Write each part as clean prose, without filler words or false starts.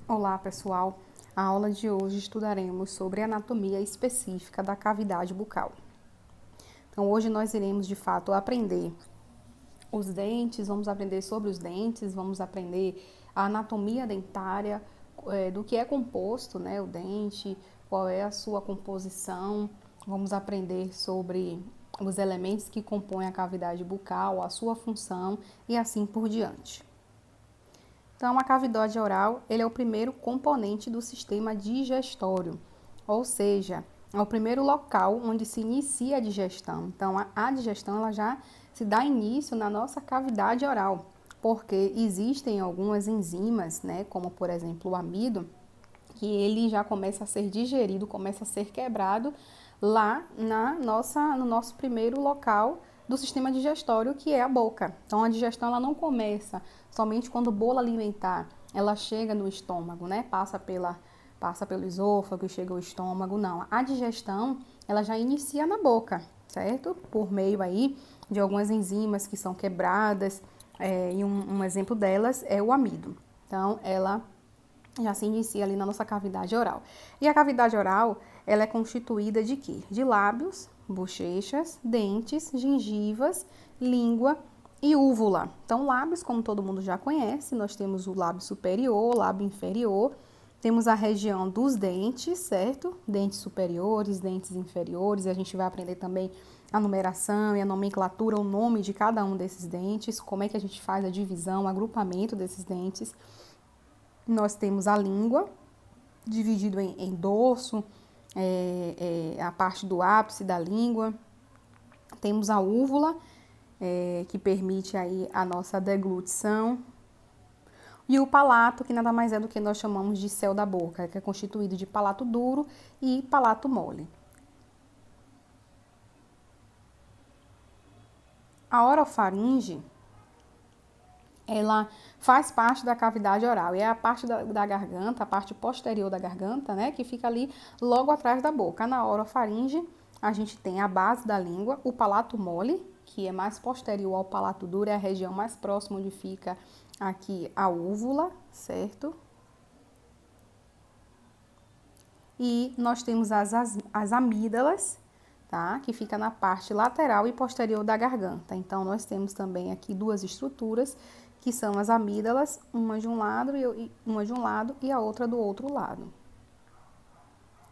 Olá, pessoal. A aula de hoje estudaremos sobre a anatomia específica da cavidade bucal. Então, hoje nós iremos, de fato, aprender os dentes, vamos aprender sobre os dentes, vamos aprender a anatomia dentária, do que é composto, né, o dente, qual é a sua composição, vamos aprender sobre os elementos que compõem a cavidade bucal, a sua função e assim por diante. Então, a cavidade oral, ele é o primeiro componente do sistema digestório, ou seja, é o primeiro local onde se inicia a digestão. Então, a digestão ela já se dá início na nossa cavidade oral, porque existem algumas enzimas, né, como por exemplo o amido, que ele já começa a ser digerido, começa a ser quebrado lá no nosso primeiro local do sistema digestório, que é a boca. Então, a digestão ela não começa somente quando o bolo alimentar ela chega no estômago, né? Passa pelo esôfago e chega ao estômago, não. A digestão ela já inicia na boca, certo? Por meio aí de algumas enzimas que são quebradas, e um exemplo delas é o amido. Então, ela já se inicia ali na nossa cavidade oral. E a cavidade oral, ela é constituída de quê? De lábios, bochechas, dentes, gengivas, língua e úvula. Então, lábios, como todo mundo já conhece, nós temos o lábio superior, o lábio inferior, temos a região dos dentes, certo? Dentes superiores, dentes inferiores, e a gente vai aprender também a numeração e a nomenclatura, o nome de cada um desses dentes, como é que a gente faz a divisão, o agrupamento desses dentes. Nós temos a língua, dividido em dorso, a parte do ápice da língua. Temos a úvula, que permite aí a nossa deglutição. E o palato, que nada mais é do que nós chamamos de céu da boca, que é constituído de palato duro e palato mole. A orofaringe, ela faz parte da cavidade oral, e é a parte da garganta, a parte posterior da garganta, né, que fica ali logo atrás da boca. Na orofaringe, a gente tem a base da língua, o palato mole, que é mais posterior ao palato duro, é a região mais próxima onde fica aqui a úvula, certo? E nós temos as amígdalas, tá? Que fica na parte lateral e posterior da garganta. Então, nós temos também aqui duas estruturas, que são as amígdalas, uma de um lado e a outra do outro lado.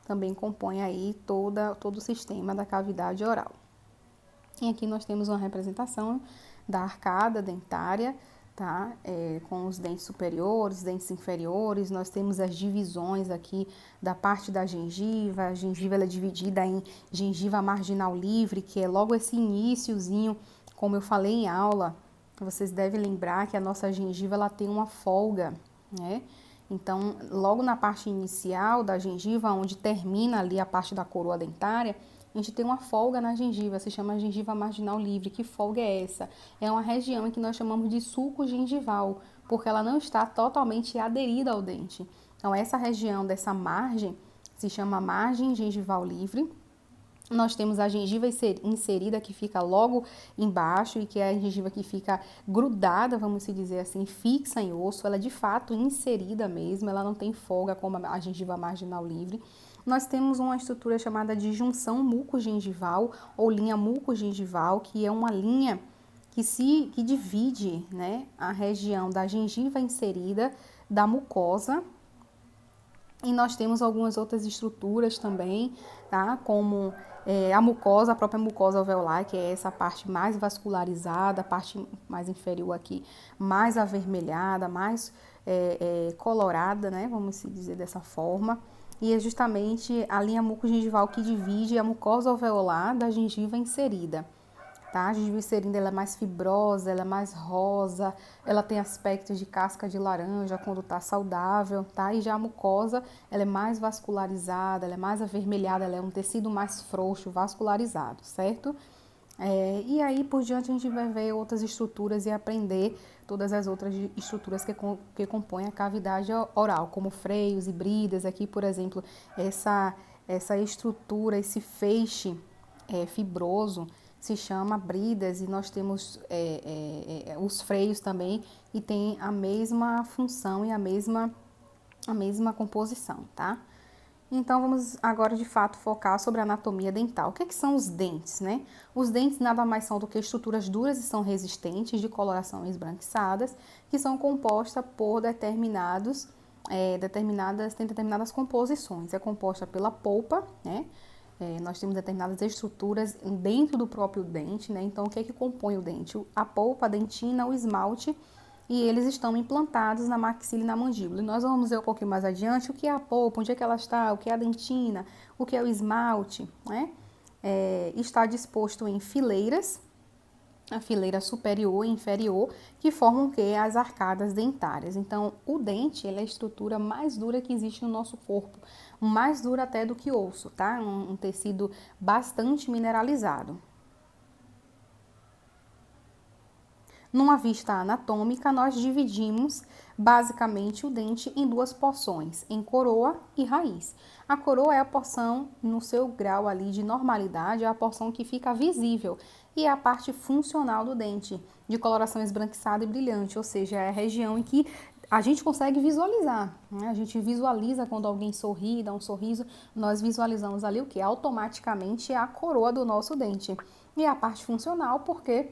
Também compõe aí todo o sistema da cavidade oral. E aqui nós temos uma representação da arcada dentária, tá? Com os dentes superiores, dentes inferiores. Nós temos as divisões aqui da parte da gengiva. A gengiva ela é dividida em gengiva marginal livre, que é logo esse iniciozinho, como eu falei em aula. Vocês devem lembrar que a nossa gengiva ela tem uma folga, né? Então, logo na parte inicial da gengiva, onde termina ali a parte da coroa dentária, a gente tem uma folga na gengiva, se chama gengiva marginal livre. Que folga é essa? É uma região em que nós chamamos de sulco gengival, porque ela não está totalmente aderida ao dente. Então, essa região dessa margem se chama margem gengival livre. Nós temos a gengiva inserida, que fica logo embaixo, e que é a gengiva que fica grudada, vamos dizer assim, fixa em osso. Ela é de fato inserida mesmo, ela não tem folga como a gengiva marginal livre. Nós temos uma estrutura chamada de junção mucogengival ou linha mucogengival, que é uma linha que divide, né, a região da gengiva inserida da mucosa. E nós temos algumas outras estruturas também, tá? Como a mucosa, a própria mucosa alveolar, que é essa parte mais vascularizada, a parte mais inferior aqui, mais avermelhada, mais colorada, né? Vamos dizer dessa forma. E é justamente a linha mucogengival que divide a mucosa alveolar da gengiva inserida. Tá? A gengiva inserida ela é mais fibrosa, ela é mais rosa, ela tem aspectos de casca de laranja quando está saudável, tá? E já a mucosa, ela é mais vascularizada, ela é mais avermelhada, ela é um tecido mais frouxo, vascularizado, certo? E aí, por diante, a gente vai ver outras estruturas e aprender todas as outras estruturas que compõem a cavidade oral, como freios e bridas. Aqui, por exemplo, essa estrutura, esse feixe fibroso, se chama bridas, e nós temos os freios também, e tem a mesma função e a mesma a mesma composição, tá? Então, vamos agora, de fato, focar sobre a anatomia dental. O que são os dentes, né? Os dentes nada mais são do que estruturas duras e são resistentes, de coloração esbranquiçadas, que são compostas por tem determinadas composições. É composta pela polpa, né? Nós temos determinadas estruturas dentro do próprio dente, né? Então, o que compõe o dente? A polpa, a dentina, o esmalte, e eles estão implantados na maxila e na mandíbula. E nós vamos ver um pouquinho mais adiante o que é a polpa, onde é que ela está, o que é a dentina, o que é o esmalte, né? Está disposto em fileiras, a fileira superior e inferior, que formam o quê? As arcadas dentárias. Então, o dente, ele é a estrutura mais dura que existe no nosso corpo, mais dura até do que osso, tá? Um tecido bastante mineralizado. Numa vista anatômica, nós dividimos basicamente o dente em duas porções, em coroa e raiz. A coroa é a porção no seu grau ali de normalidade, é a porção que fica visível e é a parte funcional do dente, de coloração esbranquiçada e brilhante, ou seja, é a região em que a gente consegue visualizar, né? A gente visualiza quando alguém sorri, dá um sorriso, nós visualizamos ali o que? Automaticamente é a coroa do nosso dente. E a parte funcional, porque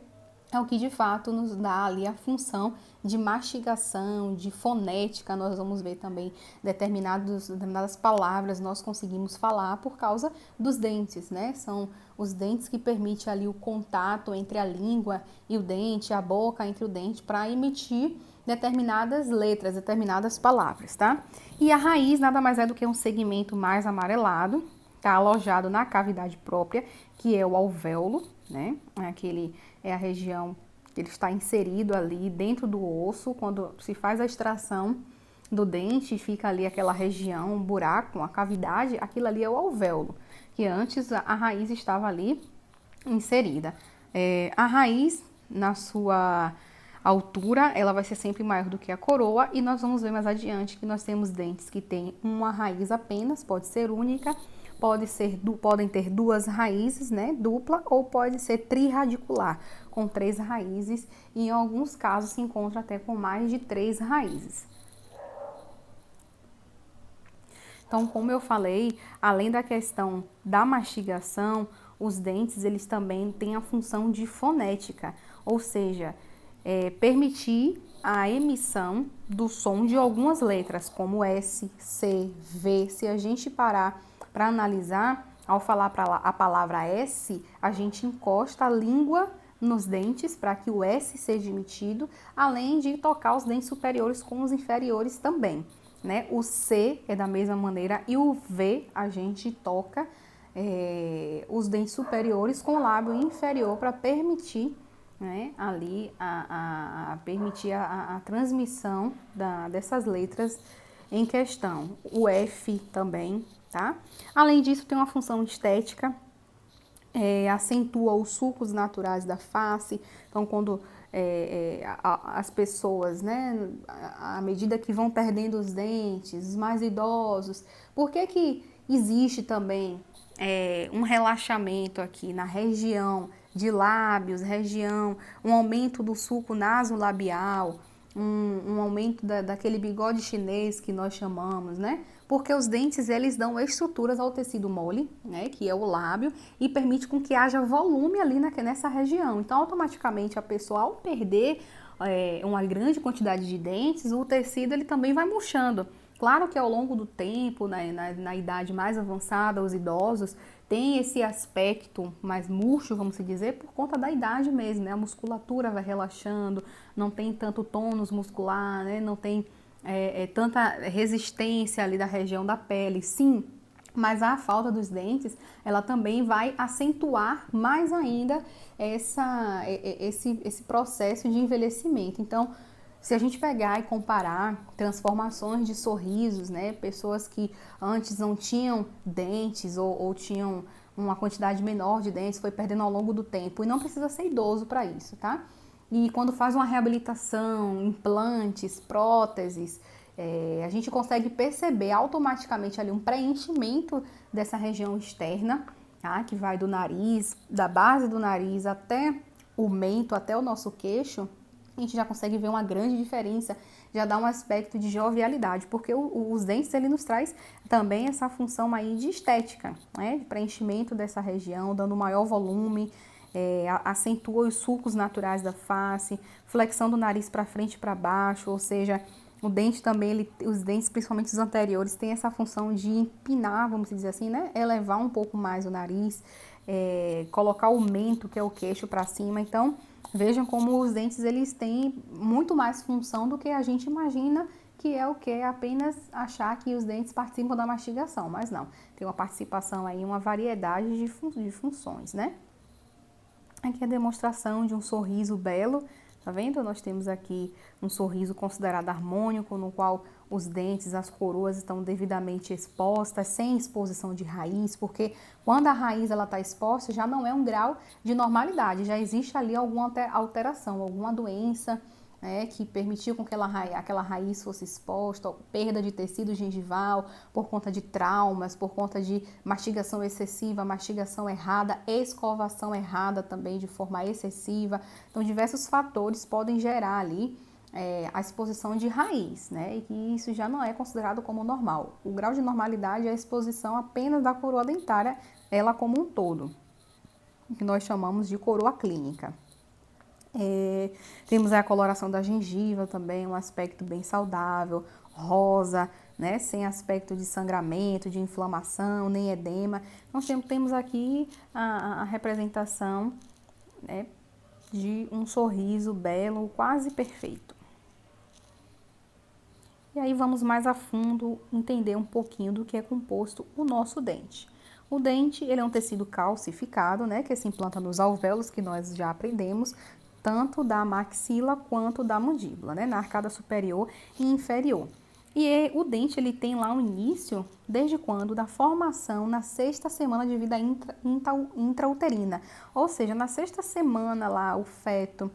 é o que de fato nos dá ali a função de mastigação, de fonética. Nós vamos ver também determinadas palavras nós conseguimos falar por causa dos dentes, né? São os dentes que permitem ali o contato entre a língua e o dente, a boca entre o dente, para emitir determinadas letras, determinadas palavras, tá? E a raiz nada mais é do que um segmento mais amarelado, tá alojado na cavidade própria, que é o alvéolo, né? É a região que ele está inserido ali dentro do osso. Quando se faz a extração do dente, fica ali aquela região, um buraco, uma cavidade, aquilo ali é o alvéolo, que antes a raiz estava ali inserida. A raiz, na sua altura, ela vai ser sempre maior do que a coroa, e nós vamos ver mais adiante que nós temos dentes que têm uma raiz apenas, pode ser única, podem ter duas raízes, né, dupla, ou pode ser triradicular, com 3 raízes, e em alguns casos se encontra até com mais de 3 raízes. Então, como eu falei, além da questão da mastigação, os dentes eles também têm a função de fonética, ou seja, permitir a emissão do som de algumas letras, como S, C, V. Se a gente parar para analisar, ao falar a palavra S, a gente encosta a língua nos dentes para que o S seja emitido, além de tocar os dentes superiores com os inferiores também, né? O C é da mesma maneira e o V a gente toca os dentes superiores com o lábio inferior para permitir, né, ali permitir a transmissão dessas letras em questão. O F também, tá? Além disso, tem uma função estética, acentua os sulcos naturais da face. Então, quando as pessoas, né, à medida que vão perdendo os dentes, os mais idosos, por que existe também um relaxamento aqui na região de lábios, um aumento do sulco nasolabial, um aumento daquele bigode chinês que nós chamamos, né? Porque os dentes, eles dão estruturas ao tecido mole, né? Que é o lábio, e permite com que haja volume ali nessa região. Então, automaticamente, a pessoa, ao perder uma grande quantidade de dentes, o tecido ele também vai murchando. Claro que ao longo do tempo, na idade mais avançada, os idosos têm esse aspecto mais murcho, vamos dizer, por conta da idade mesmo, né? A musculatura vai relaxando, não tem tanto tônus muscular, né? Não tem tanta resistência ali da região da pele, sim, mas a falta dos dentes, ela também vai acentuar mais ainda esse processo de envelhecimento. Então, se a gente pegar e comparar transformações de sorrisos, né, pessoas que antes não tinham dentes ou tinham uma quantidade menor de dentes, foi perdendo ao longo do tempo, e não precisa ser idoso para isso, tá? E quando faz uma reabilitação, implantes, próteses, a gente consegue perceber automaticamente ali um preenchimento dessa região externa, tá? Que vai do nariz, da base do nariz até o mento, até o nosso queixo. a gente já consegue ver uma grande diferença, já dá um aspecto de jovialidade, porque os dentes, ele nos traz também essa função aí de estética, né, de preenchimento dessa região, dando maior volume, acentua os sulcos naturais da face, flexão do nariz para frente e para baixo, ou seja, o dente também, os dentes, principalmente os anteriores, tem essa função de empinar, vamos dizer assim, né, elevar um pouco mais o nariz, colocar o mento, que é o queixo, para cima. Então, vejam como os dentes, eles têm muito mais função do que a gente imagina, que é o que? Apenas achar que os dentes participam da mastigação, mas não. Tem uma participação aí, uma variedade de funções, né? Aqui é a demonstração de um sorriso belo, tá vendo? Nós temos aqui um sorriso considerado harmônico, no qual os dentes, as coroas estão devidamente expostas, sem exposição de raiz, porque quando a raiz ela está exposta, já não é um grau de normalidade, já existe ali alguma alteração, alguma doença, né, que permitiu com que aquela raiz fosse exposta, perda de tecido gengival por conta de traumas, por conta de mastigação excessiva, mastigação errada, escovação errada também de forma excessiva. Então, diversos fatores podem gerar ali a exposição de raiz, né, e que isso já não é considerado como normal. O grau de normalidade é a exposição apenas da coroa dentária, ela como um todo, que nós chamamos de coroa clínica. Temos a coloração da gengiva também, um aspecto bem saudável, rosa, né, sem aspecto de sangramento, de inflamação, nem edema. Nós temos aqui a representação, né, de um sorriso belo, quase perfeito. E aí vamos mais a fundo entender um pouquinho do que é composto o nosso dente. O dente, ele é um tecido calcificado, né, que se implanta nos alvéolos, que nós já aprendemos, tanto da maxila quanto da mandíbula, né, na arcada superior e inferior. E o dente, ele tem lá um início, desde quando? Da formação na 6ª semana de vida intrauterina. Ou seja, na 6ª semana lá, o feto,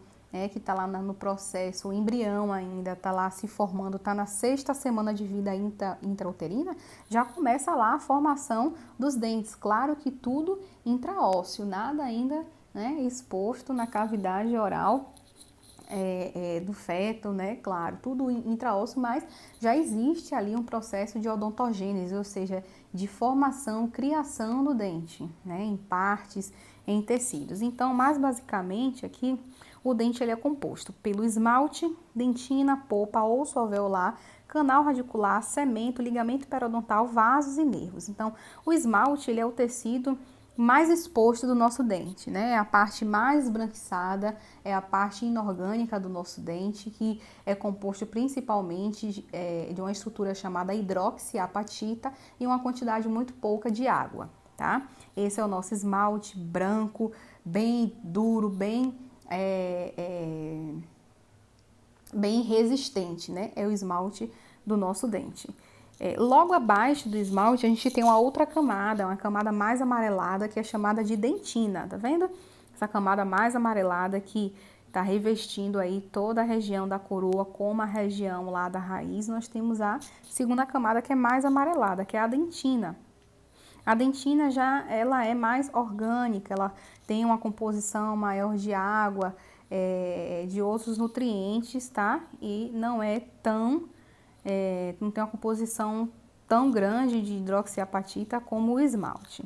que está lá no processo, o embrião ainda está lá se formando, está na 6ª semana de vida intrauterina, já começa lá a formação dos dentes. Claro que tudo intraósseo, nada ainda, né, exposto na cavidade oral do feto, né, claro, tudo intraósseo, mas já existe ali um processo de odontogênese, ou seja, de formação, criação do dente, né, em partes, em tecidos. Então, mais basicamente aqui, o dente ele é composto pelo esmalte, dentina, polpa, osso alveolar, canal radicular, cemento, ligamento periodontal, vasos e nervos. Então, o esmalte ele é o tecido mais exposto do nosso dente, né? É a parte mais esbranquiçada, é a parte inorgânica do nosso dente, que é composto principalmente de uma estrutura chamada hidroxiapatita e uma quantidade muito pouca de água, tá? Esse é o nosso esmalte branco, bem duro, bem resistente, né? É o esmalte do nosso dente. Logo abaixo do esmalte, a gente tem uma outra camada, uma camada mais amarelada, que é chamada de dentina, tá vendo? Essa camada mais amarelada que está revestindo aí toda a região da coroa, como a região lá da raiz. Nós temos a segunda camada, que é mais amarelada, que é a dentina. A dentina ela é mais orgânica, ela tem uma composição maior de água, de outros nutrientes, tá? E não é não tem uma composição tão grande de hidroxiapatita como o esmalte.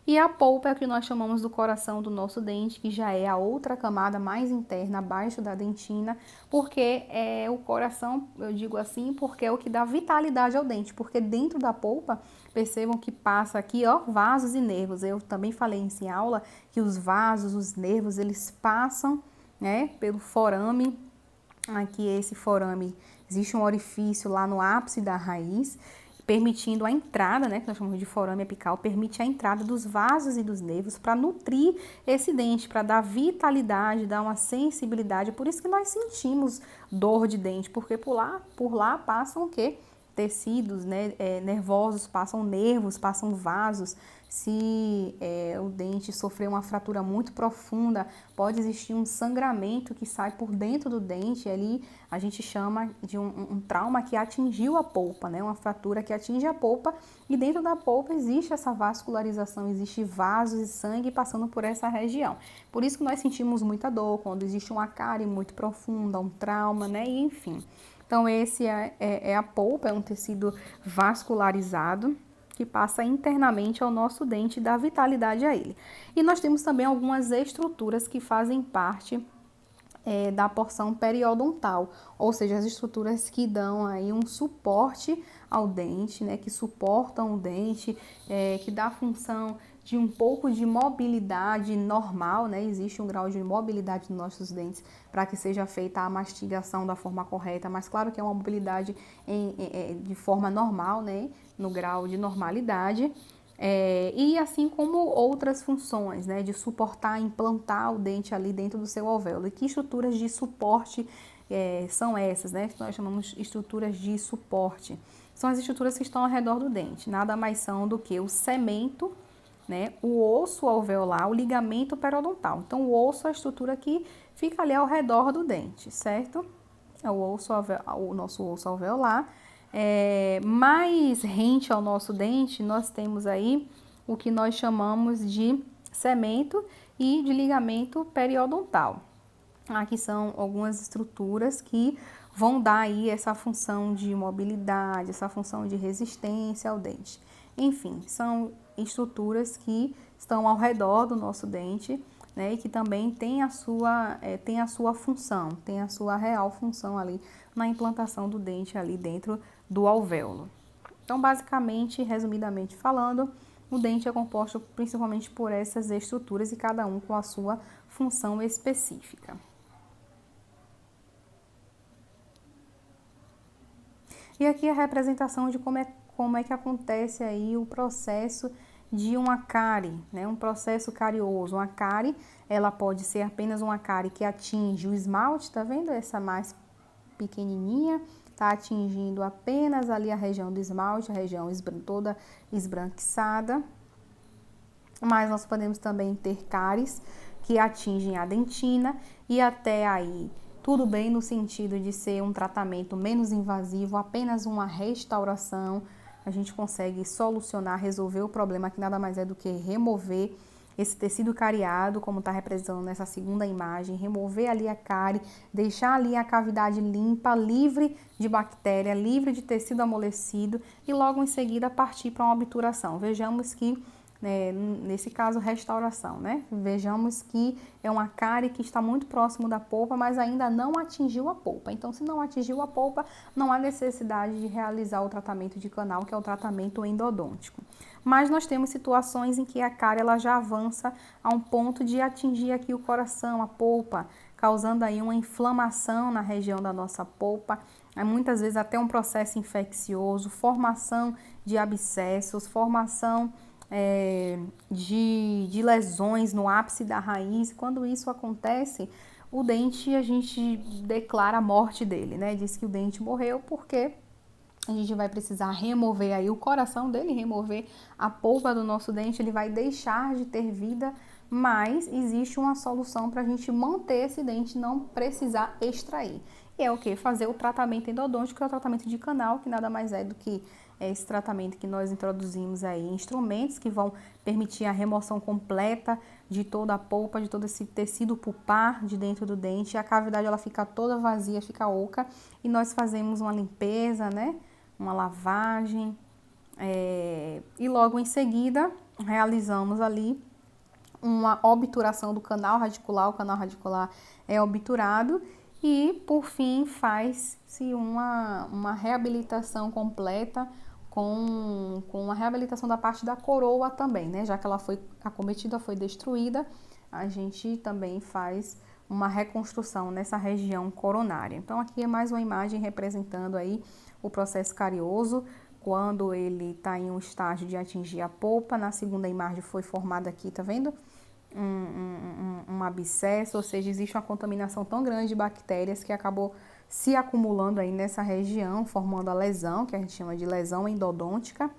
E a polpa é o que nós chamamos do coração do nosso dente, que já é a outra camada mais interna, abaixo da dentina, porque é o coração, eu digo assim, porque é o que dá vitalidade ao dente, porque dentro da polpa, percebam que passa aqui, ó, vasos e nervos. Eu também falei em aula que os vasos, os nervos, eles passam, né, pelo forame. Aqui esse forame, existe um orifício lá no ápice da raiz, permitindo a entrada, né, que nós chamamos de forame apical, permite a entrada dos vasos e dos nervos para nutrir esse dente, para dar vitalidade, dar uma sensibilidade. Por isso que nós sentimos dor de dente, porque por lá passam o quê? tecidos, né, nervosos, passam nervos, passam vasos. Se o dente sofrer uma fratura muito profunda, pode existir um sangramento que sai por dentro do dente. Ali a gente chama de um trauma que atingiu a polpa, né? Uma fratura que atinge a polpa, e dentro da polpa existe essa vascularização, existe vasos e sangue passando por essa região. Por isso que nós sentimos muita dor quando existe uma cárie muito profunda, um trauma, né? E enfim. Então esse é a polpa, é um tecido vascularizado que passa internamente ao nosso dente e dá vitalidade a ele. E nós temos também algumas estruturas que fazem parte da porção periodontal, ou seja, as estruturas que dão aí um suporte ao dente, né, que suportam o dente, que dá função de um pouco de mobilidade normal, né? Existe um grau de mobilidade nos nossos dentes para que seja feita a mastigação da forma correta, mas claro que é uma mobilidade de forma normal, né? No grau de normalidade. E assim como outras funções, né, de suportar, implantar o dente ali dentro do seu alvéolo. E que estruturas de suporte são essas, né, que nós chamamos de estruturas de suporte? São as estruturas que estão ao redor do dente, nada mais são do que o cemento, né, o osso alveolar, o ligamento periodontal. Então, o osso é a estrutura que fica ali ao redor do dente, certo? É o nosso osso alveolar. Mais rente ao nosso dente, nós temos aí o que nós chamamos de cemento e de ligamento periodontal. Aqui são algumas estruturas que vão dar aí essa função de mobilidade, essa função de resistência ao dente. Enfim, são estruturas que estão ao redor do nosso dente, né, e que também tem a sua função, tem a sua real função ali na implantação do dente ali dentro do alvéolo. Então, basicamente, resumidamente falando, o dente é composto principalmente por essas estruturas e cada um com a sua função específica. E aqui a representação de como é que acontece aí o processo de uma cárie, né? Um processo carioso. Uma cárie, ela pode ser apenas uma cárie que atinge o esmalte, tá vendo? Essa mais pequenininha, tá atingindo apenas ali a região do esmalte, a região toda esbranquiçada. Mas nós podemos também ter cáries que atingem a dentina, e até aí tudo bem no sentido de ser um tratamento menos invasivo, apenas uma restauração. A gente consegue solucionar, resolver o problema, que nada mais é do que remover esse tecido cariado, como está representando nessa segunda imagem, remover ali a cárie, deixar ali a cavidade limpa, livre de bactéria, livre de tecido amolecido, e logo em seguida partir para uma obturação. Vejamos que nesse caso, restauração, né? Vejamos que é uma cárie que está muito próximo da polpa, mas ainda não atingiu a polpa. Então, se não atingiu a polpa, não há necessidade de realizar o tratamento de canal, que é o tratamento endodôntico. Mas nós temos situações em que a cárie ela já avança a um ponto de atingir aqui o coração, a polpa, causando aí uma inflamação na região da nossa polpa, muitas vezes até um processo infeccioso, formação de abscessos, formação de lesões no ápice da raiz. Quando isso acontece, o dente, a gente declara a morte dele, né? Diz que o dente morreu porque a gente vai precisar remover aí o coração dele, remover a polpa do nosso dente, ele vai deixar de ter vida, mas existe uma solução para a gente manter esse dente, não precisar extrair. E é o que? Fazer o tratamento endodôntico, que é o tratamento de canal, que nada mais é do que esse tratamento que nós introduzimos aí, instrumentos que vão permitir a remoção completa de toda a polpa, de todo esse tecido pulpar de dentro do dente. A cavidade ela fica toda vazia, fica oca, e nós fazemos uma limpeza, né? Uma lavagem, e logo em seguida realizamos ali uma obturação do canal radicular. O canal radicular é obturado e, por fim, faz-se uma reabilitação completa com a reabilitação da parte da coroa também, né? Já que ela foi acometida, foi destruída, a gente também faz uma reconstrução nessa região coronária. Então, aqui é mais uma imagem representando aí o processo carioso, quando ele está em um estágio de atingir a polpa. Na segunda imagem foi formada aqui, tá vendo? Um abscesso, ou seja, existe uma contaminação tão grande de bactérias que acabou se acumulando aí nessa região, formando a lesão, que a gente chama de lesão endodôntica.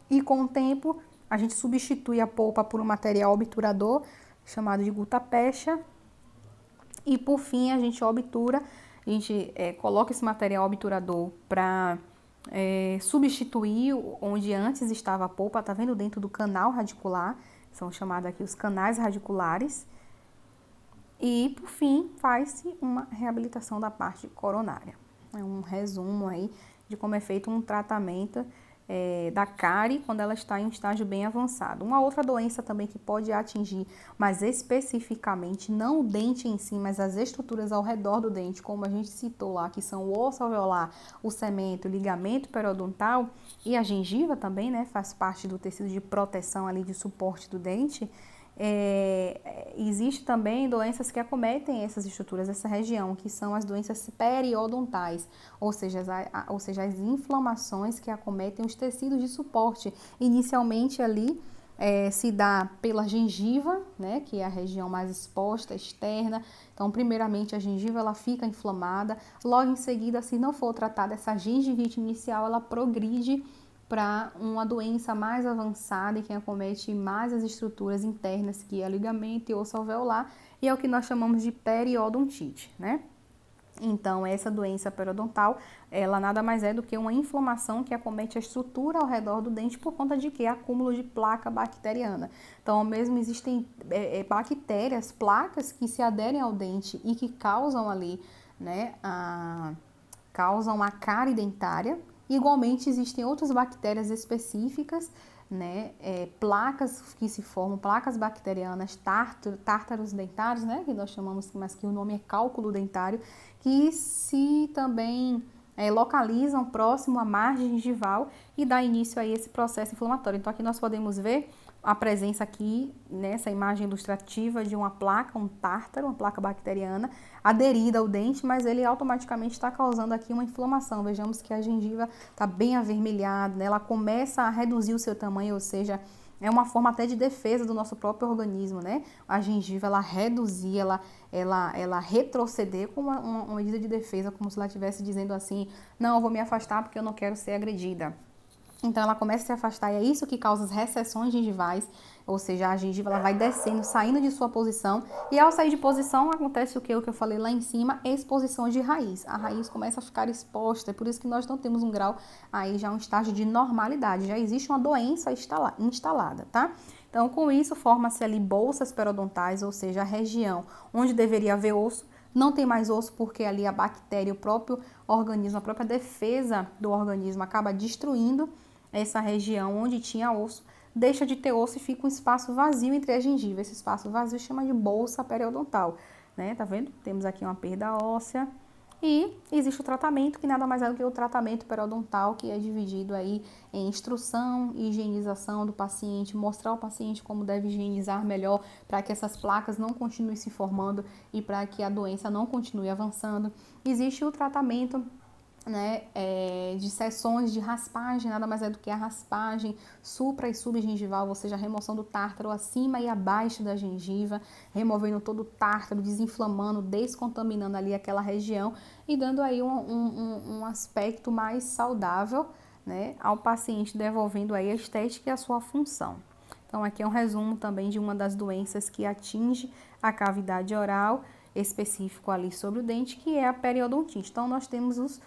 E com o tempo, a gente substitui a polpa por um material obturador, chamado de gutta-percha. E por fim, a gente obtura, a gente coloca esse material obturador para substituir onde antes estava a polpa, tá vendo? Dentro do canal radicular, são chamados aqui os canais radiculares. E, por fim, faz-se uma reabilitação da parte coronária. É um resumo aí de como é feito um tratamento da cárie quando ela está em um estágio bem avançado. Uma outra doença também que pode atingir, mas especificamente não o dente em si, mas as estruturas ao redor do dente, como a gente citou lá, que são o osso alveolar, o cemento, o ligamento periodontal e a gengiva também, né, faz parte do tecido de proteção ali de suporte do dente. Existe também doenças que acometem essas estruturas, essa região, que são as doenças periodontais, ou seja, as inflamações que acometem os tecidos de suporte. Inicialmente ali se dá pela gengiva, né, que é a região mais exposta, externa. Então, primeiramente a gengiva ela fica inflamada, logo em seguida, se não for tratada essa gengivite inicial, ela progride para uma doença mais avançada e que acomete mais as estruturas internas, que é ligamento e osso alveolar, e é o que nós chamamos de periodontite, né? Então, essa doença periodontal, ela nada mais é do que uma inflamação que acomete a estrutura ao redor do dente por conta de que? Acúmulo de placa bacteriana. Então, mesmo existem bactérias, placas que se aderem ao dente e que causam ali, né, causam a cárie dentária. Igualmente, existem outras bactérias específicas, né, placas que se formam, placas bacterianas, tártaros dentários, né, que nós chamamos, mas que o nome é cálculo dentário, que se também localizam próximo à margem gengival e dá início a esse processo inflamatório. Então, aqui nós podemos ver a presença aqui, nessa imagem ilustrativa, de uma placa, um tártaro, uma placa bacteriana, aderida ao dente, mas ele automaticamente está causando aqui uma inflamação. Vejamos que a gengiva está bem avermelhada, né? Ela começa a reduzir o seu tamanho, ou seja, é uma forma até de defesa do nosso próprio organismo, né? A gengiva, ela reduzir, ela retroceder como uma medida de defesa, como se ela estivesse dizendo assim, não, eu vou me afastar porque eu não quero ser agredida. Então, ela começa a se afastar e é isso que causa as recessões gengivais, ou seja, a gengiva ela vai descendo, saindo de sua posição, e ao sair de posição acontece o que eu falei lá em cima, exposições de raiz. A raiz começa a ficar exposta, é por isso que nós não temos um grau aí já um estágio de normalidade, já existe uma doença instalada, tá? Então, com isso, forma-se ali bolsas periodontais, ou seja, a região onde deveria haver osso, não tem mais osso porque ali a bactéria, o próprio organismo, a própria defesa do organismo acaba destruindo essa região onde tinha osso, deixa de ter osso e fica um espaço vazio entre as gengivas. Esse espaço vazio chama de bolsa periodontal, né? Tá vendo? Temos aqui uma perda óssea e existe o tratamento, que nada mais é do que o tratamento periodontal, que é dividido aí em instrução e higienização do paciente, mostrar ao paciente como deve higienizar melhor para que essas placas não continuem se formando e para que a doença não continue avançando. Existe o tratamento, né, de seções de raspagem, nada mais é do que a raspagem supra e subgengival, ou seja, a remoção do tártaro acima e abaixo da gengiva, removendo todo o tártaro, desinflamando, descontaminando ali aquela região e dando aí um aspecto mais saudável, né, ao paciente, devolvendo aí a estética e a sua função. Então, aqui é um resumo também de uma das doenças que atinge a cavidade oral, específico ali sobre o dente, que é a periodontite. Então, nós temos os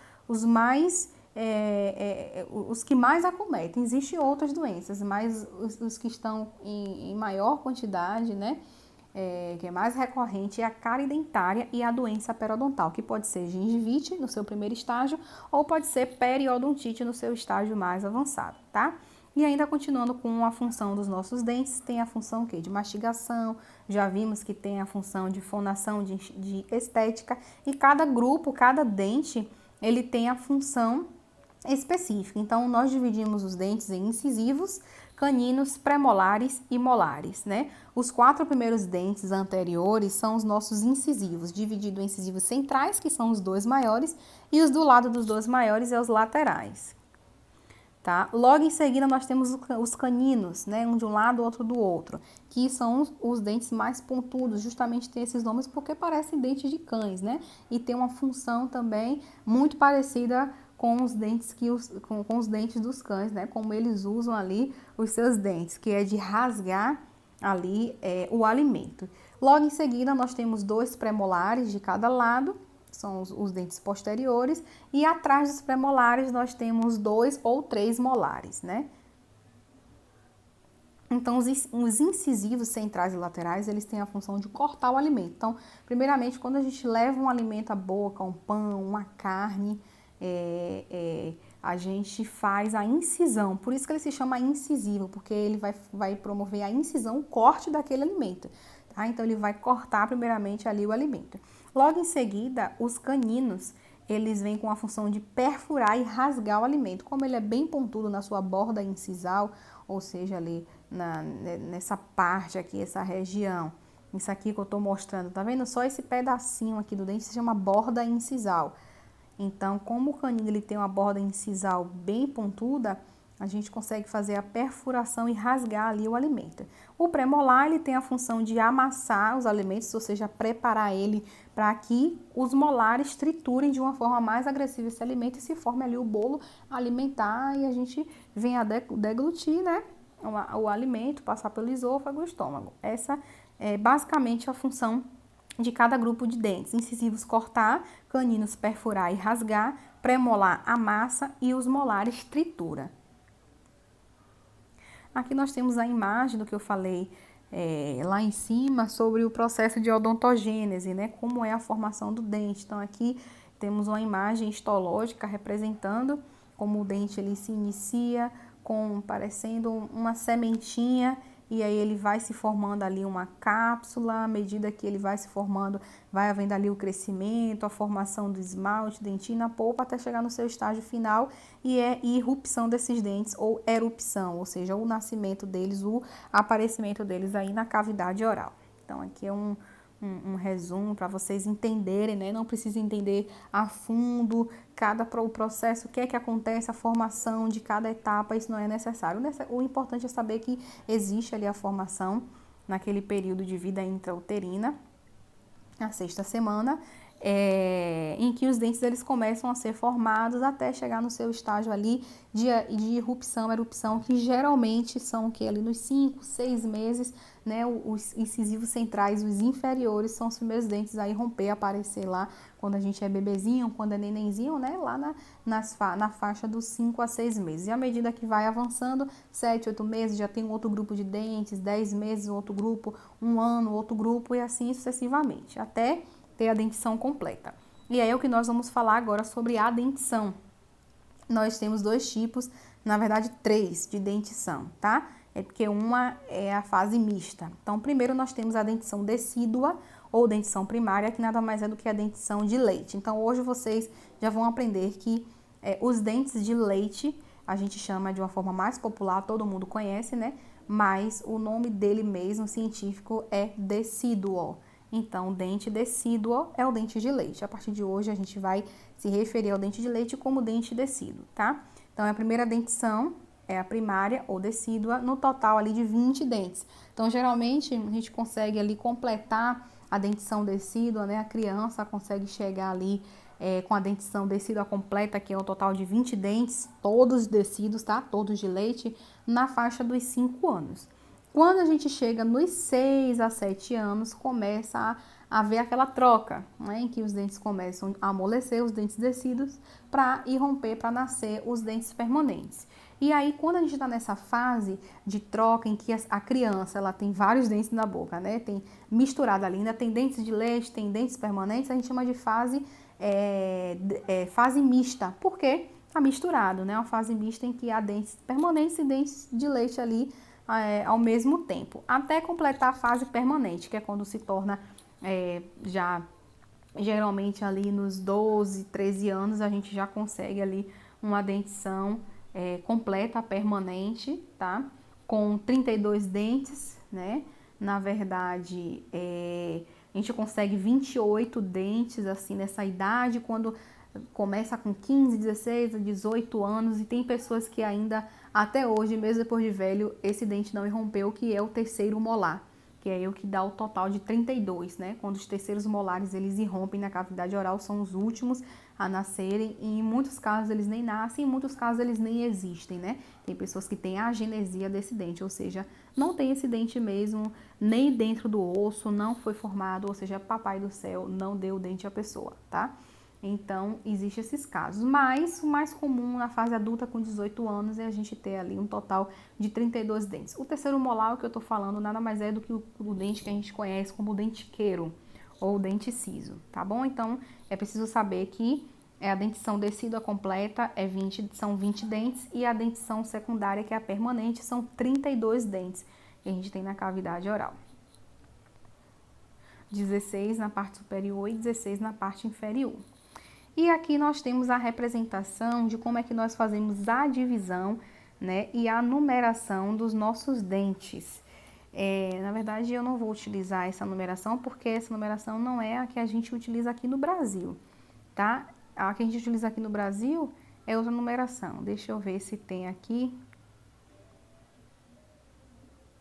que mais acometem. Existem outras doenças, mas os que estão em maior quantidade, né, que é mais recorrente, é a cárie dentária e a doença periodontal, que pode ser gengivite no seu primeiro estágio ou pode ser periodontite no seu estágio mais avançado, tá? E ainda continuando com a função dos nossos dentes, tem a função o quê? De mastigação, já vimos que tem a função de fonação, de estética, e cada grupo, cada dente, ele tem a função específica. Então, nós dividimos os dentes em incisivos, caninos, premolares e molares, né? Os 4 primeiros dentes anteriores são os nossos incisivos, dividido em incisivos centrais, que são os 2 maiores, e os do lado dos 2 maiores é os laterais. tá? Logo em seguida nós temos os caninos, né? Um de um lado, outro do outro, que são os dentes mais pontudos, justamente tem esses nomes porque parecem dentes de cães, né? E tem uma função também muito parecida com os dentes com os dentes dos cães, né? Como eles usam ali os seus dentes, que é de rasgar ali o alimento. Logo em seguida nós temos 2 premolares de cada lado, são os dentes posteriores, e atrás dos premolares nós temos 2 ou 3 molares, né? Então, os incisivos centrais e laterais, eles têm a função de cortar o alimento. Então, primeiramente, quando a gente leva um alimento à boca, um pão, uma carne, a gente faz a incisão. Por isso que ele se chama incisivo, porque ele vai promover a incisão, o corte daquele alimento. Tá? Então, ele vai cortar primeiramente ali o alimento. Logo em seguida, os caninos, eles vêm com a função de perfurar e rasgar o alimento. Como ele é bem pontudo na sua borda incisal, ou seja, ali nessa parte aqui, essa região, isso aqui que eu tô mostrando, tá vendo? Só esse pedacinho aqui do dente se chama borda incisal. Então, como o canino ele tem uma borda incisal bem pontuda, a gente consegue fazer a perfuração e rasgar ali o alimento. O premolar, ele tem a função de amassar os alimentos, ou seja, preparar ele para que os molares triturem de uma forma mais agressiva esse alimento e se forme ali o bolo alimentar e a gente venha a deglutir, né, o alimento, passar pelo esôfago e o estômago. Essa é basicamente a função de cada grupo de dentes. Incisivos cortar, caninos perfurar e rasgar, premolar amassa e os molares tritura. Aqui nós temos a imagem do que eu falei lá em cima sobre o processo de odontogênese, né? Como é a formação do dente. Então aqui temos uma imagem histológica representando como o dente ele se inicia parecendo uma sementinha e aí ele vai se formando ali uma cápsula, à medida que ele vai se formando, vai havendo ali o crescimento, a formação do esmalte, dentina, polpa, até chegar no seu estágio final e é irrupção desses dentes ou erupção, ou seja, o nascimento deles, o aparecimento deles aí na cavidade oral. Então aqui é um resumo para vocês entenderem, né? Não precisa entender a fundo o processo, o que é que acontece, a formação de cada etapa, isso não é necessário. O importante é saber que existe ali a formação naquele período de vida intrauterina, a 6ª semana, em que os dentes eles começam a ser formados até chegar no seu estágio ali de irrupção, erupção, que geralmente são que ali nos 5, 6 meses, né, os incisivos centrais, os inferiores, são os primeiros dentes a irromper, aparecer lá quando a gente é bebezinho, quando é nenenzinho, né, lá na faixa dos 5 a 6 meses. E à medida que vai avançando, 7, 8 meses, já tem um outro grupo de dentes, 10 meses, outro grupo, 1 ano, outro grupo, e assim sucessivamente, até ter a dentição completa. E aí é o que nós vamos falar agora sobre a dentição. Nós temos 2 tipos, na verdade 3 de dentição, tá? É porque uma é a fase mista. Então, primeiro nós temos a dentição decídua ou dentição primária, que nada mais é do que a dentição de leite. Então, hoje vocês já vão aprender que os dentes de leite, a gente chama de uma forma mais popular, todo mundo conhece, né? Mas o nome dele mesmo, científico, é decíduo. Então, dente decíduo é o dente de leite. A partir de hoje, a gente vai se referir ao dente de leite como dente decíduo, tá? Então, a primeira dentição é a primária ou decídua, no total ali de 20 dentes. Então, geralmente, a gente consegue ali completar a dentição decídua, né? A criança consegue chegar ali com a dentição decídua completa, que é um total de 20 dentes, todos decíduos, tá? Todos de leite, na faixa dos 5 anos. Quando a gente chega nos 6 a 7 anos, começa a haver aquela troca, né, em que os dentes começam a amolecer, os dentes decíduos, para irromper, para nascer os dentes permanentes. E aí, quando a gente está nessa fase de troca, em que a criança ela tem vários dentes na boca, né, tem misturado ali, ainda tem dentes de leite, tem dentes permanentes, a gente chama de fase mista. Por quê? Está misturado, né, uma fase mista em que há dentes permanentes e dentes de leite ali, ao mesmo tempo, até completar a fase permanente, que é quando se torna já geralmente ali nos 12, 13 anos, a gente já consegue ali uma dentição completa, permanente, tá? Com 32 dentes, né? Na verdade, a gente consegue 28 dentes, assim, nessa idade, quando começa com 15, 16, 18 anos e tem pessoas que ainda, até hoje, mesmo depois de velho, esse dente não irrompeu, que é o terceiro molar, que é o que dá o total de 32, né? Quando os terceiros molares eles irrompem na cavidade oral, são os últimos a nascerem, e em muitos casos eles nem nascem, em muitos casos eles nem existem, né? Tem pessoas que têm a agenesia desse dente, ou seja, não tem esse dente mesmo, nem dentro do osso, não foi formado, ou seja, papai do céu não deu o dente à pessoa, tá? Então, existem esses casos, mas o mais comum na fase adulta com 18 anos é a gente ter ali um total de 32 dentes. O terceiro molar, o que eu tô falando, nada mais é do que o dente que a gente conhece como dentiqueiro ou dente ciso, tá bom? Então, é preciso saber que a dentição decídua completa são 20 dentes e a dentição secundária, que é a permanente, são 32 dentes que a gente tem na cavidade oral. 16 na parte superior e 16 na parte inferior. E aqui nós temos a representação de como é que nós fazemos a divisão, né, e a numeração dos nossos dentes. Na verdade, eu não vou utilizar essa numeração, porque essa numeração não é a que a gente utiliza aqui no Brasil, tá? A que a gente utiliza aqui no Brasil é outra numeração. Deixa eu ver se tem aqui.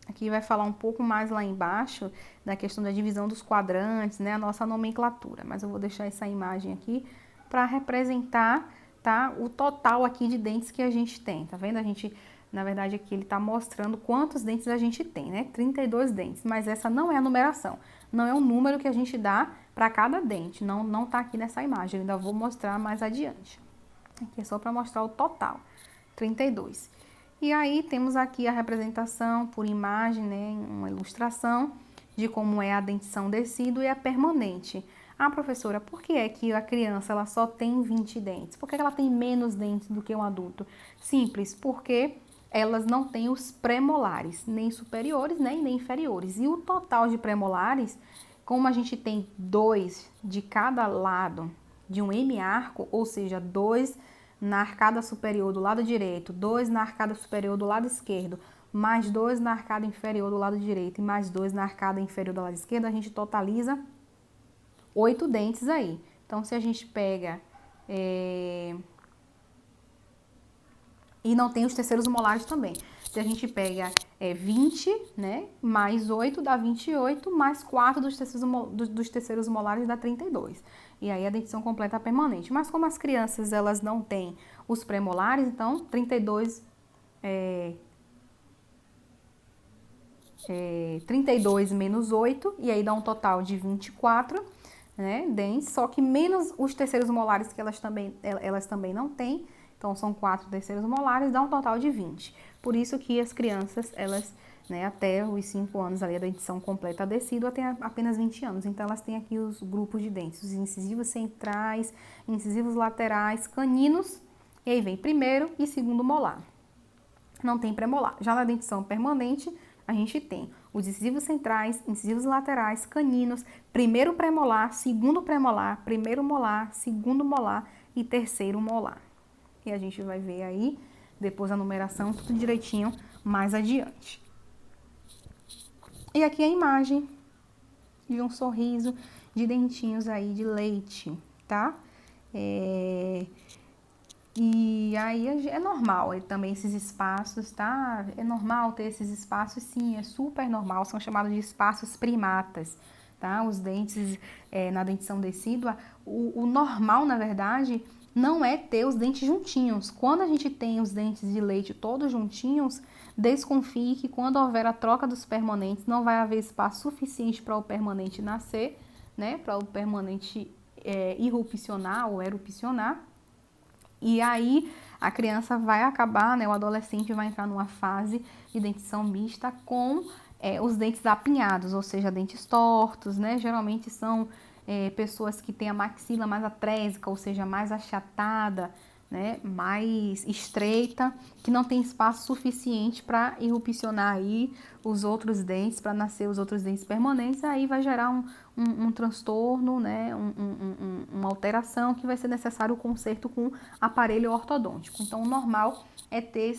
Aqui vai falar um pouco mais lá embaixo da questão da divisão dos quadrantes, né, a nossa nomenclatura. Mas eu vou deixar essa imagem aqui para representar, tá, o total aqui de dentes que a gente tem, tá vendo? A gente, na verdade, aqui ele tá mostrando quantos dentes a gente tem, né? 32 dentes, mas essa não é a numeração, não é o número que a gente dá para cada dente, não tá aqui nessa imagem, eu ainda vou mostrar mais adiante. Aqui é só para mostrar o total, 32. E aí temos aqui a representação por imagem, né, uma ilustração de como é a dentição decídua e a permanente. Ah, professora, por que é que a criança ela só tem 20 dentes? Por que ela tem menos dentes do que um adulto? Simples, porque elas não têm os premolares, nem superiores, né, nem inferiores. E o total de premolares, como a gente tem 2 de cada lado de um hemiarco, ou seja, 2 na arcada superior do lado direito, 2 na arcada superior do lado esquerdo, mais 2 na arcada inferior do lado direito e mais 2 na arcada inferior do lado esquerdo, a gente totaliza 8 dentes aí. Então, se a gente pega... E não tem os terceiros molares também. Se a gente pega 20, né, mais 8 dá 28, mais 4 dos terceiros molares dá 32. E aí a dentição completa permanente. Mas como as crianças elas não têm os premolares, então 32 menos 8, e aí dá um total de 24, né, dentes, só que menos os terceiros molares que elas também não têm. Então, são 4 terceiros molares, dá um total de 20. Por isso que as crianças, elas, né, até os 5 anos ali, a dentição completa decídua, tem apenas 20 anos. Então, elas têm aqui os grupos de dentes, os incisivos centrais, incisivos laterais, caninos, e aí vem primeiro e segundo molar. Não tem premolar. Já na dentição permanente, a gente tem os incisivos centrais, incisivos laterais, caninos, primeiro premolar, segundo premolar, primeiro molar, segundo molar e terceiro molar. E a gente vai ver aí, depois a numeração, tudo direitinho, mais adiante. E aqui a imagem de um sorriso de dentinhos aí de leite, tá? E aí é normal também esses espaços, tá? É normal ter esses espaços, sim, é super normal, são chamados de espaços primatas, tá? Os dentes na dentição decídua, o normal, na verdade, não é ter os dentes juntinhos. Quando a gente tem os dentes de leite todos juntinhos, desconfie que quando houver a troca dos permanentes, não vai haver espaço suficiente para o permanente nascer, né? Para o permanente irrupcionar ou erupcionar. E aí a criança vai acabar, né? O adolescente vai entrar numa fase de dentição mista com os dentes apinhados, ou seja, dentes tortos, né? Geralmente são pessoas que têm a maxila mais atrésica, ou seja, mais achatada, né, mais estreita, que não tem espaço suficiente para irrupcionar aí os outros dentes, para nascer os outros dentes permanentes, aí vai gerar um transtorno, né, uma alteração que vai ser necessário o conserto com aparelho ortodôntico. Então, o normal é ter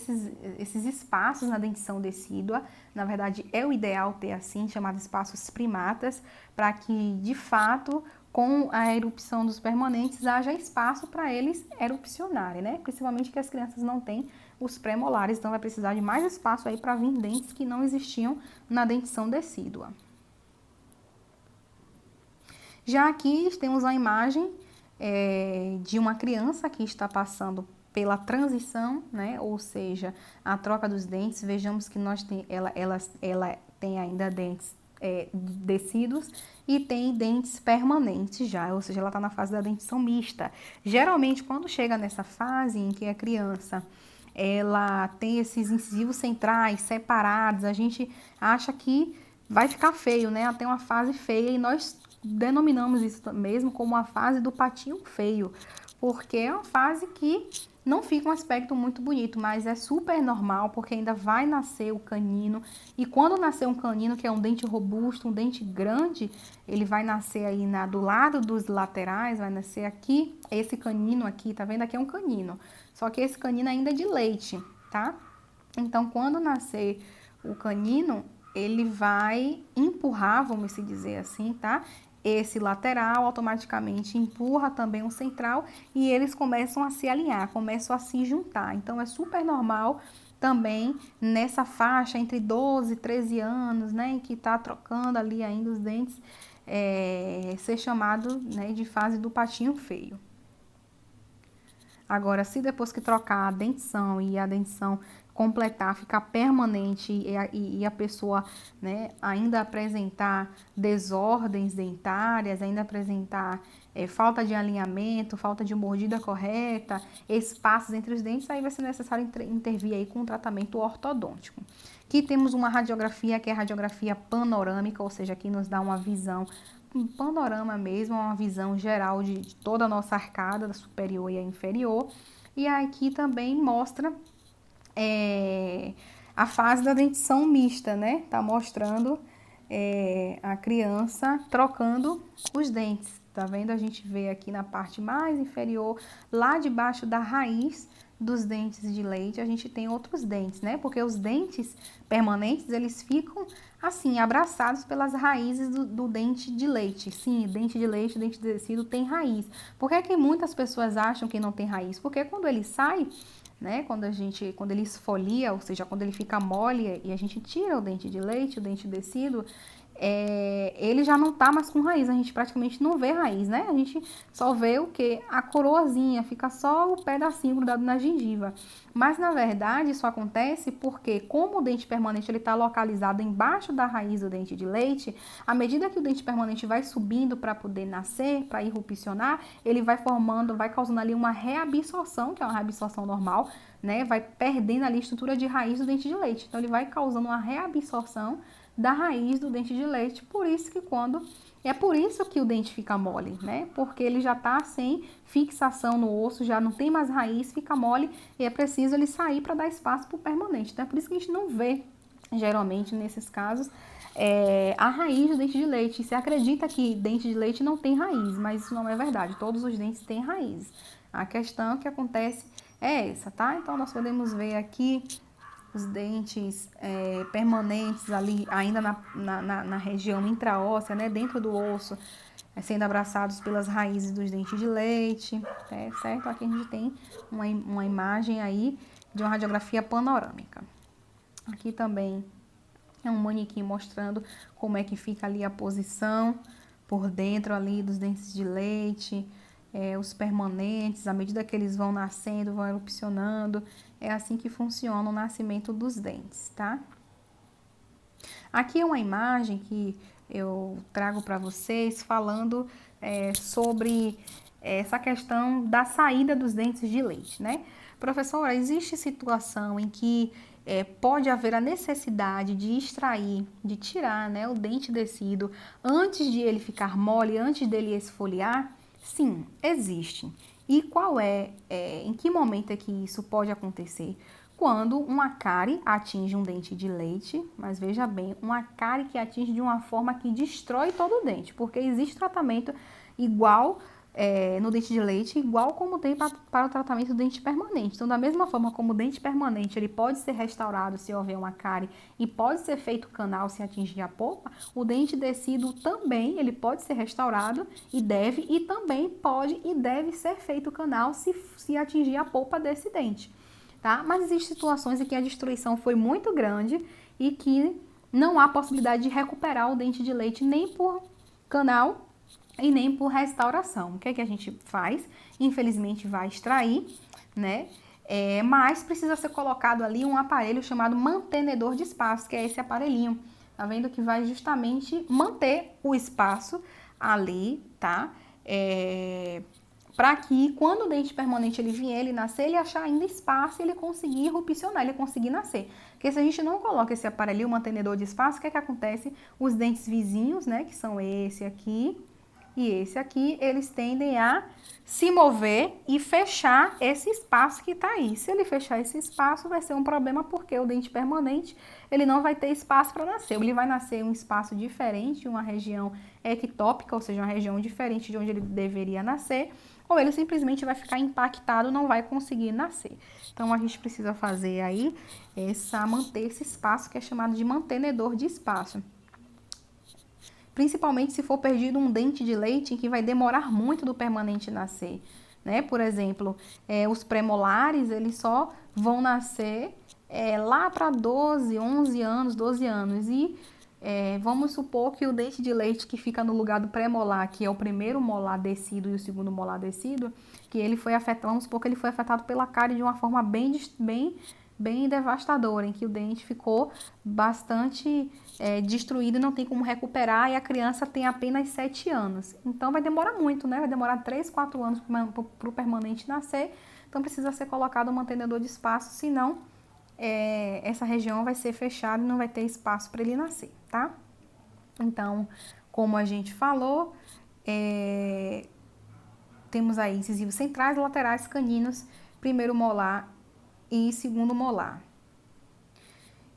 esses espaços na dentição decídua. Na verdade, é o ideal ter assim, chamados espaços primatas, para que, de fato, com a erupção dos permanentes, haja espaço para eles erupcionarem, né? Principalmente que as crianças não têm os pré-molares, então vai precisar de mais espaço aí para vir dentes que não existiam na dentição decídua. Já aqui temos a imagem de uma criança que está passando pela transição, né? Ou seja, a troca dos dentes. Vejamos que ela tem ainda dentes decíduos e tem dentes permanentes já, ou seja, ela está na fase da dentição mista. Geralmente, quando chega nessa fase em que a criança ela tem esses incisivos centrais separados, a gente acha que vai ficar feio, né? Ela tem uma fase feia e nós denominamos isso mesmo como a fase do patinho feio, porque é uma fase que não fica um aspecto muito bonito, mas é super normal, porque ainda vai nascer o canino, e quando nascer um canino, que é um dente robusto, um dente grande, ele vai nascer aí do lado dos laterais, vai nascer aqui, esse canino aqui, tá vendo? Aqui é um canino, só que esse canino ainda é de leite, tá? Então, quando nascer o canino, ele vai empurrar, vamos se dizer assim, tá? Esse lateral automaticamente empurra também o central e eles começam a se alinhar, começam a se juntar. Então, é super normal também nessa faixa entre 12 e 13 anos, né, em que tá trocando ali ainda os dentes, ser chamado, né, de fase do patinho feio. Agora, se depois que trocar a dentição e a dentição completar, ficar permanente e a pessoa, né, ainda apresentar desordens dentárias, ainda apresentar falta de alinhamento, falta de mordida correta, espaços entre os dentes, aí vai ser necessário intervir aí com um tratamento ortodôntico. Aqui temos uma radiografia, que é a radiografia panorâmica, ou seja, aqui nos dá uma visão, um panorama mesmo, uma visão geral de toda a nossa arcada, da superior e a inferior. E aqui também mostra a fase da dentição mista, né? Tá mostrando a criança trocando os dentes. Tá vendo? A gente vê aqui na parte mais inferior, lá debaixo da raiz dos dentes de leite, a gente tem outros dentes, né? Porque os dentes permanentes, eles ficam assim, abraçados pelas raízes do dente de leite. Sim, dente de leite, dente de tecido tem raiz. Por que é que muitas pessoas acham que não tem raiz? Porque quando ele sai, né, quando ele esfolia, ou seja, quando ele fica mole e a gente tira o dente de leite, o dente de tecido, ele já não tá mais com raiz, a gente praticamente não vê raiz, né? A gente só vê o que? A coroazinha, fica só o pedacinho grudado na gengiva. Mas, na verdade, isso acontece porque, como o dente permanente ele está localizado embaixo da raiz do dente de leite, à medida que o dente permanente vai subindo para poder nascer, para irrupcionar, ele vai formando, vai causando ali uma reabsorção, que é uma reabsorção normal, né? Vai perdendo ali a estrutura de raiz do dente de leite. Então, ele vai causando uma reabsorção da raiz do dente de leite, por isso que o dente fica mole, né? Porque ele já tá sem fixação no osso, já não tem mais raiz, fica mole e é preciso ele sair para dar espaço para o permanente. Então é por isso que a gente não vê, geralmente, nesses casos, a raiz do dente de leite. Se acredita que dente de leite não tem raiz, mas isso não é verdade. Todos os dentes têm raiz. A questão que acontece é essa, tá? Então nós podemos ver aqui os dentes permanentes ali, ainda na região intraóssea, né, dentro do osso, sendo abraçados pelas raízes dos dentes de leite, certo? Aqui a gente tem uma imagem aí de uma radiografia panorâmica. Aqui também é um manequim mostrando como é que fica ali a posição por dentro ali dos dentes de leite, os permanentes, à medida que eles vão nascendo, vão erupcionando, é assim que funciona o nascimento dos dentes, tá? Aqui é uma imagem que eu trago para vocês falando sobre essa questão da saída dos dentes de leite, né? Professora, existe situação em que pode haver a necessidade de extrair, de tirar, né, o dente descido antes de ele ficar mole, antes dele esfoliar? Sim, existe. E em que momento é que isso pode acontecer? Quando uma cárie atinge um dente de leite, mas veja bem, uma cárie que atinge de uma forma que destrói todo o dente, porque existe tratamento igual no dente de leite, igual como tem para o tratamento do dente permanente. Então, da mesma forma como o dente permanente ele pode ser restaurado se houver uma cárie e pode ser feito canal se atingir a polpa, o dente decíduo também ele pode ser restaurado e também pode e deve ser feito canal se atingir a polpa desse dente, tá? Mas existem situações em que a destruição foi muito grande e que não há possibilidade de recuperar o dente de leite nem por canal e nem por restauração. O que é que a gente faz? Infelizmente vai extrair, né? Mas precisa ser colocado ali um aparelho chamado mantenedor de espaço, que é esse aparelhinho, tá vendo? Que vai justamente manter o espaço ali, tá? Para que quando o dente permanente ele vier, ele nascer, ele achar ainda espaço e ele conseguir irrupcionar, ele conseguir nascer. Porque se a gente não coloca esse aparelho, o mantenedor de espaço, o que é que acontece? Os dentes vizinhos, né, que são esse aqui e esse aqui, eles tendem a se mover e fechar esse espaço que tá aí. Se ele fechar esse espaço, vai ser um problema porque o dente permanente, ele não vai ter espaço para nascer. Ele vai nascer em um espaço diferente, uma região ectópica, ou seja, uma região diferente de onde ele deveria nascer, ou ele simplesmente vai ficar impactado, não vai conseguir nascer. Então, a gente precisa fazer aí manter esse espaço que é chamado de mantenedor de espaço. Principalmente se for perdido um dente de leite, em que vai demorar muito do permanente nascer, né? Por exemplo, os premolares, eles só vão nascer lá para 12 anos. E vamos supor que o dente de leite que fica no lugar do premolar, que é o primeiro molar descido e o segundo molar descido, que ele foi afetado, vamos supor que ele foi afetado pela cárie de uma forma bem devastadora, em que o dente ficou bastante destruído e não tem como recuperar, e a criança tem apenas 7 anos. Então vai demorar muito, né? Vai demorar 3, 4 anos para o permanente nascer. Então precisa ser colocado um mantenedor de espaço, senão essa região vai ser fechada e não vai ter espaço para ele nascer, tá? Então, como a gente falou, temos aí incisivos centrais, laterais, caninos, primeiro molar e segundo molar.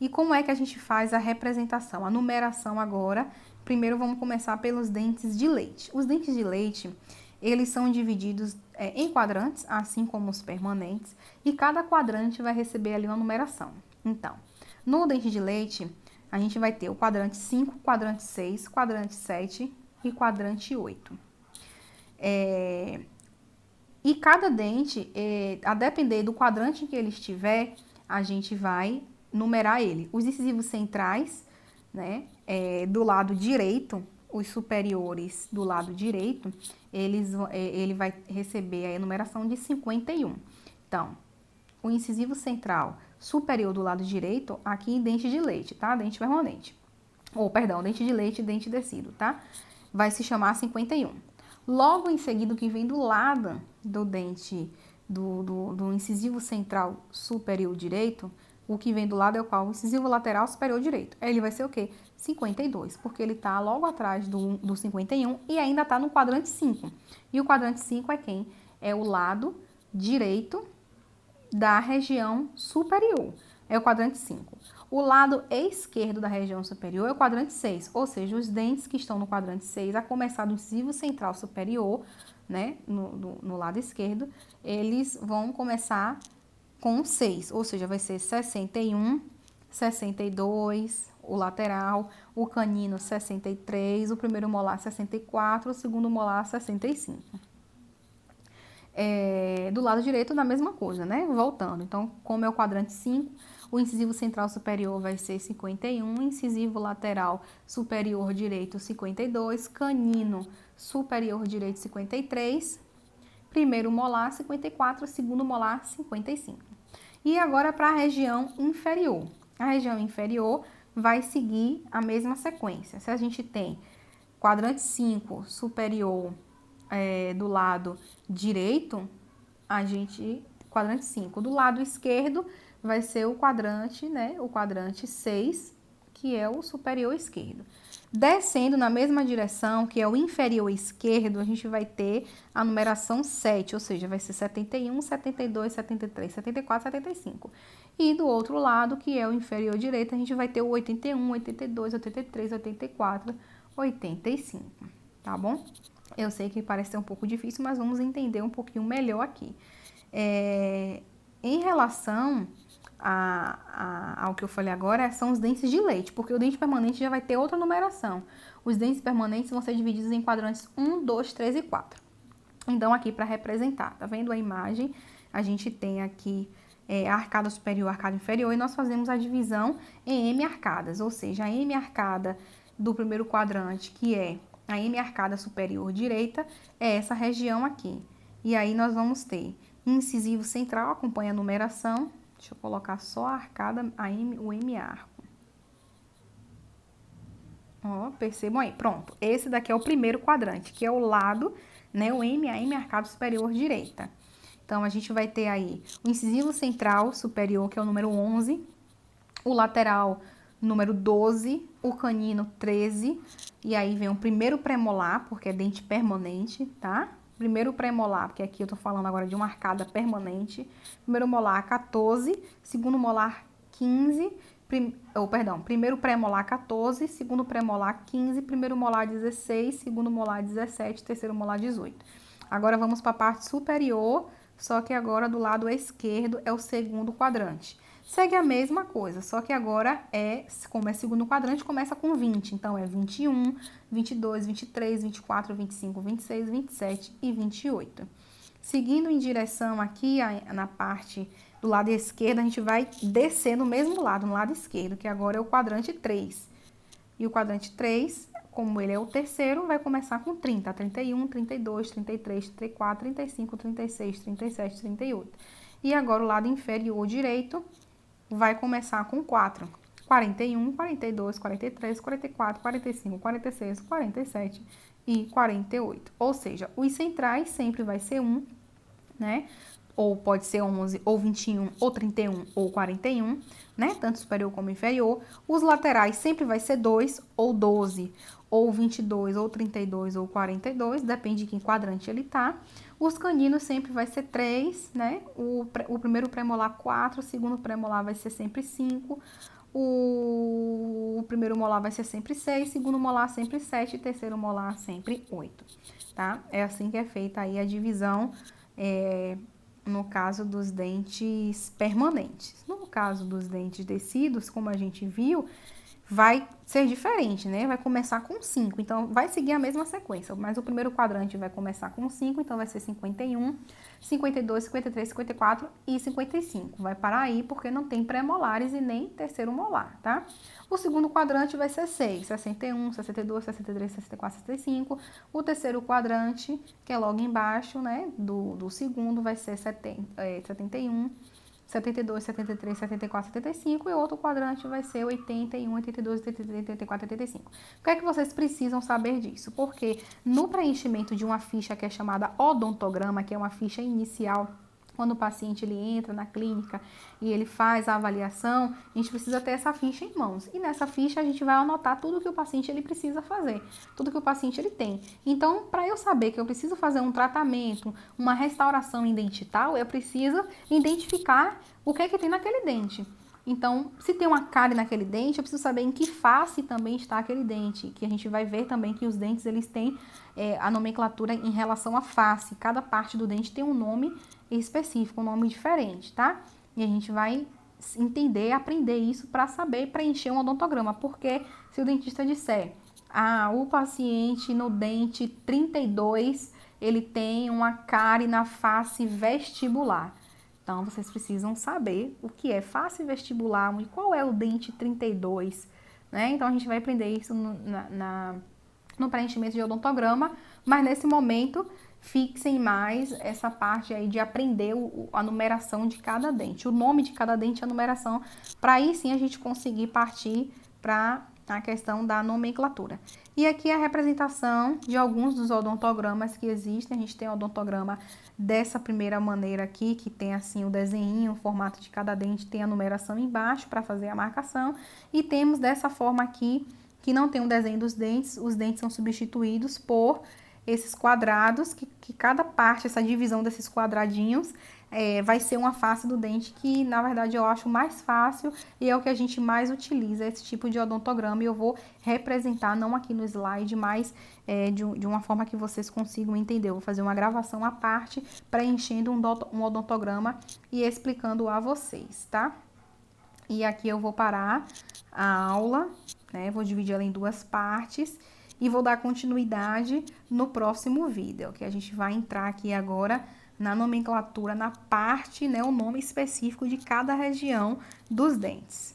E como é que a gente faz a representação, a numeração agora? Primeiro vamos começar pelos dentes de leite. Os dentes de leite, eles são divididos em quadrantes, assim como os permanentes, e cada quadrante vai receber ali uma numeração. Então, no dente de leite, a gente vai ter o quadrante 5, quadrante 6, quadrante 7 e quadrante 8. E cada dente, a depender do quadrante em que ele estiver, a gente vai numerar ele. Os incisivos centrais, né, do lado direito, os superiores do lado direito, ele vai receber a numeração de 51. Então, o incisivo central superior do lado direito, aqui em dente de leite, tá? Dente permanente. Dente de leite e dente descido, tá? Vai se chamar 51. Logo em seguida, o que vem do lado do dente, do incisivo central superior direito, o que vem do lado é o qual? O incisivo lateral superior direito. Ele vai ser o quê? 52, porque ele tá logo atrás do 51 e ainda tá no quadrante 5. E o quadrante 5 é quem? É o lado direito da região superior. É o quadrante 5. O lado esquerdo da região superior é o quadrante 6, ou seja, os dentes que estão no quadrante 6, a começar do incisivo central superior, né, no lado esquerdo, eles vão começar com 6, ou seja, vai ser 61, 62, o lateral, o canino 63, o primeiro molar 64, o segundo molar 65. Do lado direito, da mesma coisa, né? Voltando. Então, como é o quadrante 5, o incisivo central superior vai ser 51, incisivo lateral superior direito 52, canino superior direito 53, primeiro molar 54, segundo molar 55. E agora para a região inferior. A região inferior vai seguir a mesma sequência. Se a gente tem quadrante 5 superior do lado direito, quadrante 5. Do lado esquerdo vai ser o quadrante, né? O quadrante 6, que é o superior esquerdo. Descendo na mesma direção, que é o inferior esquerdo, a gente vai ter a numeração 7, ou seja, vai ser 71, 72, 73, 74, 75. E do outro lado, que é o inferior direito, a gente vai ter o 81, 82, 83, 84, 85, tá bom? Eu sei que parece ser um pouco difícil, mas vamos entender um pouquinho melhor aqui. Em relação ao que eu falei agora, são os dentes de leite, porque o dente permanente já vai ter outra numeração. Os dentes permanentes vão ser divididos em quadrantes 1, 2, 3 e 4. Então, aqui para representar, tá vendo a imagem? A gente tem aqui a arcada superior, a arcada inferior, e nós fazemos a divisão em M arcadas, ou seja, a M arcada do primeiro quadrante, que é a M arcada superior direita, é essa região aqui. E aí nós vamos ter incisivo central, acompanha a numeração. Deixa eu colocar só a arcada, o M arco. Ó, percebam aí, pronto. Esse daqui é o primeiro quadrante, que é o lado, né, o M, a M arcada superior direita. Então, a gente vai ter aí o incisivo central superior, que é o número 11, o lateral, número 12, o canino, 13, e aí vem o primeiro premolar, porque é dente permanente, tá? Primeiro premolar, porque aqui eu tô falando agora de uma arcada permanente. Primeiro molar, 14, segundo molar, 15, primeiro premolar, 14, segundo premolar, 15, primeiro molar, 16, segundo molar, 17, terceiro molar, 18. Agora, vamos para a parte superior, só que agora do lado esquerdo é o segundo quadrante. Segue a mesma coisa, só que agora como é segundo quadrante, começa com 20. Então, é 21, 22, 23, 24, 25, 26, 27 e 28. Seguindo em direção aqui, na parte do lado esquerdo, a gente vai descer no mesmo lado, no lado esquerdo, que agora é o quadrante 3. E o quadrante 3, como ele é o terceiro, vai começar com 30, 31, 32, 33, 34, 35, 36, 37, 38. E agora o lado inferior direito vai começar com 4. 41, 42, 43, 44, 45, 46, 47 e 48. Ou seja, os centrais sempre vai ser 1, né? Ou pode ser 11, ou 21, ou 31, ou 41, né? Tanto superior como inferior. Os laterais sempre vai ser 2, ou 12, ou 22, ou 32, ou 42, depende de que quadrante ele tá. Os caninos sempre vai ser 3, né? O primeiro premolar, 4, o segundo premolar vai ser sempre 5, o primeiro molar vai ser sempre 6, segundo molar sempre 7, terceiro molar sempre 8, tá? É assim que é feita aí a divisão, no caso dos dentes permanentes. No caso dos dentes tecidos, como a gente viu, vai ser diferente, né? Vai começar com 5, então vai seguir a mesma sequência, mas o primeiro quadrante vai começar com 5, então vai ser 51, 52, 53, 54 e 55. Vai parar aí porque não tem pré-molares e nem terceiro molar, tá? O segundo quadrante vai ser 6, 61, 62, 63, 64, 65. O terceiro quadrante, que é logo embaixo, né, do segundo, vai ser 71, 72, 73, 74, 75, e outro quadrante vai ser 81, 82, 83, 84, 85. O que é que vocês precisam saber disso? Porque no preenchimento de uma ficha que é chamada odontograma, que é uma ficha inicial, quando o paciente ele entra na clínica e ele faz a avaliação, a gente precisa ter essa ficha em mãos. E nessa ficha a gente vai anotar tudo que o paciente ele precisa fazer, tudo que o paciente ele tem. Então, para eu saber que eu preciso fazer um tratamento, uma restauração dental, eu preciso identificar o que é que tem naquele dente. Então, se tem uma cárie naquele dente, eu preciso saber em que face também está aquele dente, que a gente vai ver também que os dentes eles têm a nomenclatura em relação à face. Cada parte do dente tem um nome específico, um nome diferente, tá? E a gente vai entender, aprender isso para saber preencher um odontograma, porque se o dentista disser, o paciente no dente 32, ele tem uma cárie na face vestibular. Então, vocês precisam saber o que é face vestibular e qual é o dente 32, né? Então, a gente vai aprender isso no preenchimento de odontograma, mas nesse momento, fixem mais essa parte aí de aprender a numeração de cada dente, o nome de cada dente e a numeração, para aí sim a gente conseguir partir para a questão da nomenclatura. E aqui a representação de alguns dos odontogramas que existem. A gente tem o odontograma dessa primeira maneira aqui, que tem assim o desenho, o formato de cada dente, tem a numeração embaixo para fazer a marcação. E temos dessa forma aqui, que não tem o desenho dos dentes, os dentes são substituídos por esses quadrados, que cada parte, essa divisão desses quadradinhos, vai ser uma face do dente que, na verdade, eu acho mais fácil e é o que a gente mais utiliza, esse tipo de odontograma. E eu vou representar, não aqui no slide, mas de uma forma que vocês consigam entender. Eu vou fazer uma gravação à parte, preenchendo um odontograma e explicando a vocês, tá? E aqui eu vou parar a aula, né? Vou dividir ela em duas partes e vou dar continuidade no próximo vídeo, que a gente vai entrar aqui agora na nomenclatura, na parte, né, o nome específico de cada região dos dentes.